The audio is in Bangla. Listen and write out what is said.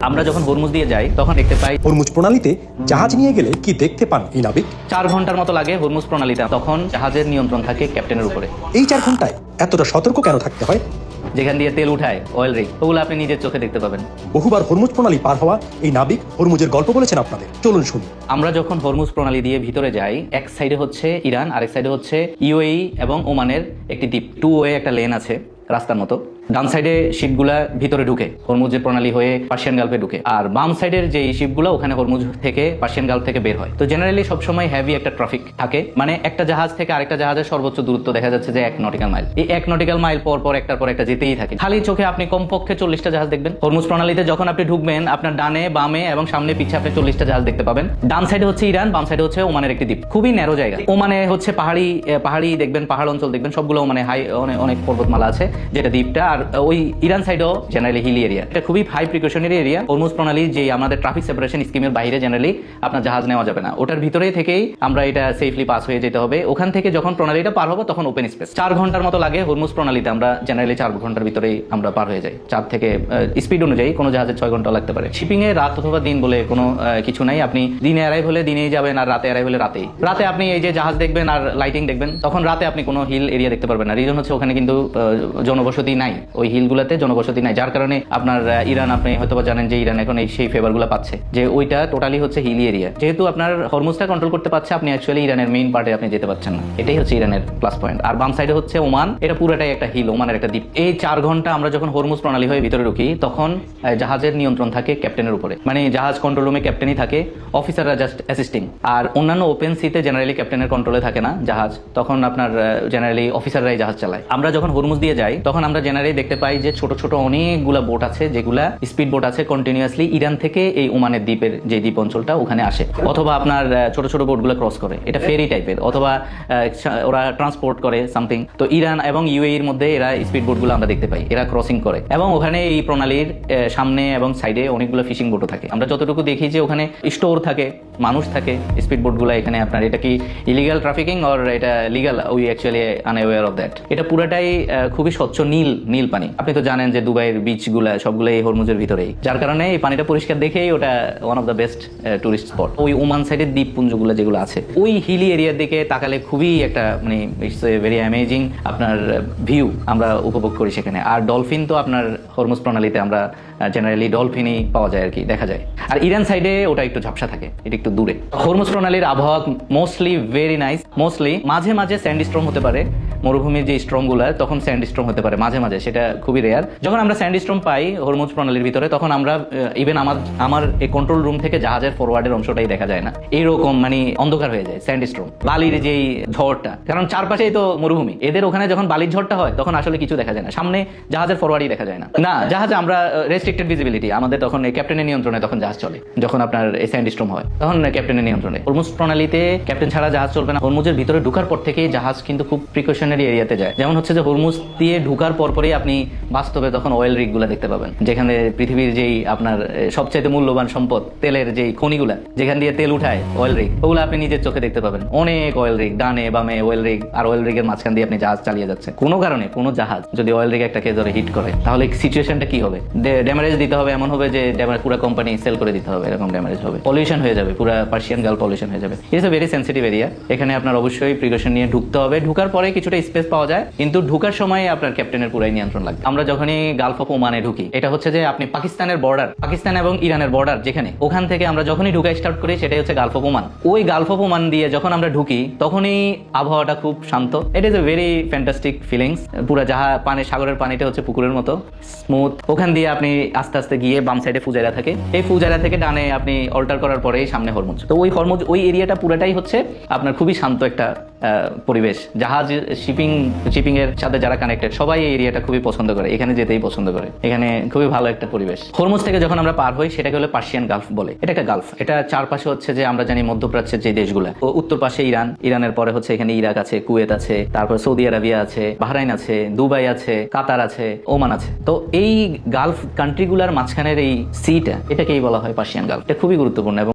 আমরা যখন হরমুজ দিয়ে যাই তখন দেখতে পাই হরমুজ প্রণালীতে জাহাজ নিয়ে গেলে কি দেখতে পান এই নাবিক? 4 ঘন্টার মতো লাগে হরমুজ প্রণালীতে। তখন জাহাজের নিয়ন্ত্রণ থাকে ক্যাপ্টেনের উপরে। এই 4 ঘন্টায় এতটা সতর্ক কেন থাকতে হয়? যেখান দিয়ে তেল উঠায় অয়েল রিগ, ওগুলো আপনি নিজের চোখে দেখতে পাবেন। বহুবার হরমুজ প্রণালী পার হওয়া এই নাবিক হরমুজের গল্প বলেছেন আপনাদের, চলুন শুনি। আমরা যখন হরমুজ প্রণালী দিয়ে ভিতরে যাই, এক সাইডে হচ্ছে ইরান, আরেক সাইডে হচ্ছে ইউএই এবং ওমানের একটি দ্বীপ। 2 ওয়ে একটা লেন আছে রাস্তার মতো। ডান সাইডে শিপগুলা ভিতরে ঢুকে হরমুজের প্রণালী হয়ে পার্সিয়ান গালফে ঢুকে, আর বাম সাইডের যে শিপগুলো ওখানে হরমুজ থেকে পার্সিয়ান গালফ থেকে বের হয়। তো জেনারেলি সবসময় হেভি একটা ট্রাফিক থাকে, মানে একটা জাহাজ থেকে আরেকটা জাহাজের সর্বোচ্চ দূরত্ব দেখা যাচ্ছে যে 1 নটিক্যাল মাইল। এই 1 নটিক্যাল মাইল পর পর একটার পর একটা যেতেই থাকে। খালি চোখে আপনি কমপক্ষে 40টা জাহাজ দেখবেন। হরমুজ প্রণালীতে যখন আপনি ঢুকবেন, আপনার ডানে বামে এবং সামনে পিছে আপনি 40টা জাহাজ দেখতে পাবেন। ডান সাইডে হচ্ছে ইরান, বাম সাইডে হচ্ছে ওমানের একটি দ্বীপ। খুবই ন্যারো জায়গা। ওমানে হচ্ছে পাহাড়ি দেখবেন, পাহাড় অঞ্চল দেখবেন, সবগুলো মানে হাই অনেক পর্বতমালা আছে যেটা দ্বীপটা। আর ওই ইরান সাইডও জেনারেলি হিলি এরিয়া। এটা খুবই হাই প্রিকশনারি এরিয়া। হরমুজ প্রণালী যে আমাদের ট্রাফিক সেপারেশন স্কিমের বাইরে জেনারেলি আপনার জাহাজ নেওয়া যাবে না। ওটার ভিতরে থেকেই আমরা এটা সেফলি পাস হয়ে যেতে হবে। ওখান থেকে যখন প্রণালীটা পার হবো তখন ওপেন স্পেস। 4 ঘন্টার মতো লাগে হরমুজ প্রণালীতে। আমরা জেনারেলি 4 ঘন্টার ভিতরেই আমরা পার হয়ে যাই। 4 থেকে স্পিড অনুযায়ী কোনো জাহাজে 6 ঘন্টা লাগতে পারে। শিপিং এ রাত অথবা দিন বলে কোনো কিছু নাই। আপনি দিনে অ্যারাইভ হলে দিনেই যাবেন, আর রাতে অ্যারাইভ হলে রাতেই। রাতে আপনি এই যে জাহাজ দেখবেন আর লাইটিং দেখবেন, তখন রাতে আপনি কোনো হিল এরিয়া দেখতে পারবেন না। রিজন হচ্ছে ওখানে কিন্তু জনবসতি নাই, ওই হিলগুলোতে জনবসতি নাই। যার কারণে আপনার ইরান, আপনি হয়তো জানেন যে ইরান এখন সেই ফেভারগুলো পাচ্ছে, যে ওইটা টোটালি হচ্ছে হিলি এরিয়া। যেহেতু আপনার হরমুজটা কন্ট্রোল করতে পারছে, আপনি অ্যাকচুয়ালি ইরানের মেইন পার্টে আপনি যেতে পারছেন না। এটাই হচ্ছে ইরানের প্লাস পয়েন্ট। আর বাম সাইডে হচ্ছে ওমান, এটা পুরোটাই একটা হিল, ওমানের একটা দ্বীপ। এই 4 ঘন্টা আমরা যখন হরমুজ প্রণালী হয়ে ভিতরে ঢুকি, তখন জাহাজের নিয়ন্ত্রণ থাকে ক্যাপ্টেনের উপরে। মানে জাহাজ কন্ট্রোল রুমে ক্যাপ্টেনই থাকে, অফিসাররা জাস্ট অ্যাসিস্টিং। আর অন্যান্য ওপেন সিতে জেনারেলি ক্যাপ্টেনের কন্ট্রোলে থাকে না জাহাজ, তখন আপনার জেনারেলি অফিসাররাই জাহাজ চালায়। আমরা যখন হরমুজ দিয়ে যাই তখন আমরা জেনারেলি দেখতে পাই যে ছোট ছোট অনেকগুলা বোট আছে, যেগুলা স্পিড বোট আছে, কন্টিনিউয়াসলি ইরান থেকে এই ওমানের দ্বীপের যে দ্বীপ অঞ্চলটা ওখানে আসে, অথবা আপনার ছোট ছোট বোটগুলো ক্রস করে। এটা ফেরি টাইপের, অথবা ওরা ট্রান্সপোর্ট করে সামথিং। তো ইরান এবং ইউএই এর মধ্যে এরা স্পিড বোটগুলো আমরা দেখতে পাই, এরা ক্রসিং করে। এবং ওখানে এই প্রণালীর সামনে এবং সাইডে অনেকগুলো ফিশিং বোটও থাকে। আমরা যতটুকু দেখি যে ওখানে স্টোর থাকে, মানুষ থাকে। স্পিড বোটগুলো এখানে আপনার, এটা কি ইলিগাল ট্রাফিকিং অর এটা legal, we actually unaware of that. এটা পুরাটাই খুবই স্বচ্ছ নীল পানি। আপনি তো জানেন যে দুবাইয়ের বিচগুলা সবগুলো এই হরমুজের ভিতরেই, যার কারণে এই পানিটা পরিষ্কার দেখেই ওটা one of the best tourist spot. ওই ওমান সাইডের দ্বীপপুঞ্জগুলো যেগুলো আছে, ওই হিলি এরিয়ার দিকে তাকালে খুবই একটা মানে ইটস এ ভেরি অ্যামেজিং আপনার ভিউ আমরা উপভোগ করি সেখানে। আর ডলফিন তো আপনার হরমুজ প্রণালীতে আমরা জেনারেলি ডলফিনই পাওয়া যায় আর কি, দেখা যায়। আর ইরান সাইডে ওটা একটু ঝাপসা থাকে, এটা একটু দূরে। হরমুজ প্রণালীর আবহাওয়া মোস্টলি ভেরি নাইস। মোস্টলি মাঝে মাঝে স্যান্ড স্টর্ম হতে পারে, মরুভূমির যে স্ট্রমগুলো, তখন স্যান্ড স্টর্ম হতে পারে মাঝে মাঝে, সেটা খুবই রেয়ার। যখন আমরা স্যান্ড স্টর্ম পাই হরমুজ প্রণালীর ভিতরে, তখন আমরা ইভেন আমার এই কন্ট্রোল রুম থেকে জাহাজের ফরওয়ার্ডের অংশটাই দেখা যায় না, এইরকম মানে অন্ধকার হয়ে যায় স্যান্ড স্টর্ম। বালির যেই ঝড়টা, কারণ চারপাশেই তো মরুভূমি, এদের ওখানে যখন বালির ঝড়টা হয় তখন আসলে কিছু দেখা যায় না, সামনে জাহাজের ফরওয়ার্ডই দেখা যায় না। জাহাজে আমরা রেস্ট্রিক্টেড ভিজিবিলিটি, আমাদের তখন এই ক্যাপ্টেনের নিয়ন্ত্রণে তখন জাহাজ চলে। যখন আপনার এই স্যান্ড স্টর্ম হয় তখন ক্যাপ্টেনের নিয়ন্ত্রণে। হরমুজ প্রণালীতে ক্যাপ্টেন ছাড়া জাহাজ চলবে না। হরমুজের ভিতরে ঢুকার পর থেকেই জাহাজ কিন্তু খুব প্রিকশনারি এরিয়াতে যায়। যেমন হচ্ছে যে হরমুজ দিয়ে ঢুকার পরপরই আপনি বাস্তবে তখন অয়েল রিগ গুলা দেখতে পাবেন, যেখানে পৃথিবীর যেই আপনার সবচাইতে মূল্যবান সম্পদ তেলের যেই খনিগুলা, যেখান দিয়ে তেল উঠায় অয়েল রিগ, ওগুলো আপনি নিজের চোখে দেখতে পাবেন। অনেক অয়েল রিগ, ডানে বামে অয়েল রিগ, আর অয়েল রিগের মাঝখান দিয়ে আপনি জাহাজ চালিয়ে যাচ্ছেন। কোনো কারণে কোনো জাহাজ যদি অয়েল রিগ একটাকে ধরে হিট করে, তাহলে সিচুয়েশনটা কি হবে? ড্যামেজ দিতে হবে, এমন হবে যে পুরো কোম্পানি সেল করে দিতে হবে, এরকম ড্যামেজ হবে। পলিউশন হয়ে যাবে, পুরো পার্সিয়ান গালফ পলিউশন হয়ে যাবে। It's a very sensitive area. এখানে আপনার অবশ্যই প্রিকশন নিয়ে ঢুকতে হবে। ঢুকার পরে কিছুটা স্পেস পাওয়া যায়, কিন্তু ঢুকার সময় আপনার ক্যাপ্টেনের পুরাই নিয়ন্ত্রণ লাগবে। আমরা যখনই গালফ অফ ওমানে ঢুকি, এটা হচ্ছে যে আপনি পাকিস্তানের বর্ডার, পাকিস্তান এবং ইরানের বর্ডার যেখানে, ওখান থেকে আমরা যখনই ঢুকা স্টার্ট করি সেটাই হচ্ছে গালফ অফ ওমান। ওই গালফ অফ ওমান দিয়ে যখন আমরা ঢুকি তখনই আবহাওয়াটা খুব শান্ত। It is a very fantastic feelings. পুরো পানি, সাগরের পানিটা হচ্ছে পুকুরের মতো স্মুথ। ওখান দিয়ে আপনি আস্তে আস্তে গিয়ে বাম সাইডে ফুজাইরা থাকে, এই ফুজাইরা থেকে ডানে আপনি অল্টার করার পরেই সামনে হরমুজ। তো ওই এরিয়াটা পুরোটাই হচ্ছে আপনার খুবই শান্ত একটা পরিবেশ। জাহাজ শিপিং এর সাথে যারা কানেক্টেড সবাই এই এরিয়াটা খুবই পছন্দ করে, এখানে যেতেই পছন্দ করে। এখানে খুবই ভালো একটা পরিবেশ। হরমুজ থেকে যখন আমরা পার হই সেটাকে হলো পার্সিয়ান গালফ বলে। এটা একটা গালফ। এটা চারপাশে হচ্ছে যে আমরা জানি মধ্যপ্রাচ্যের যে দেশগুলো, উত্তর পাশে ইরানের পরে হচ্ছে এখানে ইরাক আছে, কুয়েত আছে, তারপর সৌদি আরবিয়া আছে, বাহরাইন আছে, দুবাই আছে, কাতার আছে, ওমান আছে। তো এই গালফ কান্ট্রিগুলার মাঝখানের এই সিটা, এটাকেই বলা হয় পার্সিয়ান গালফ। এটা খুবই গুরুত্বপূর্ণ। এবং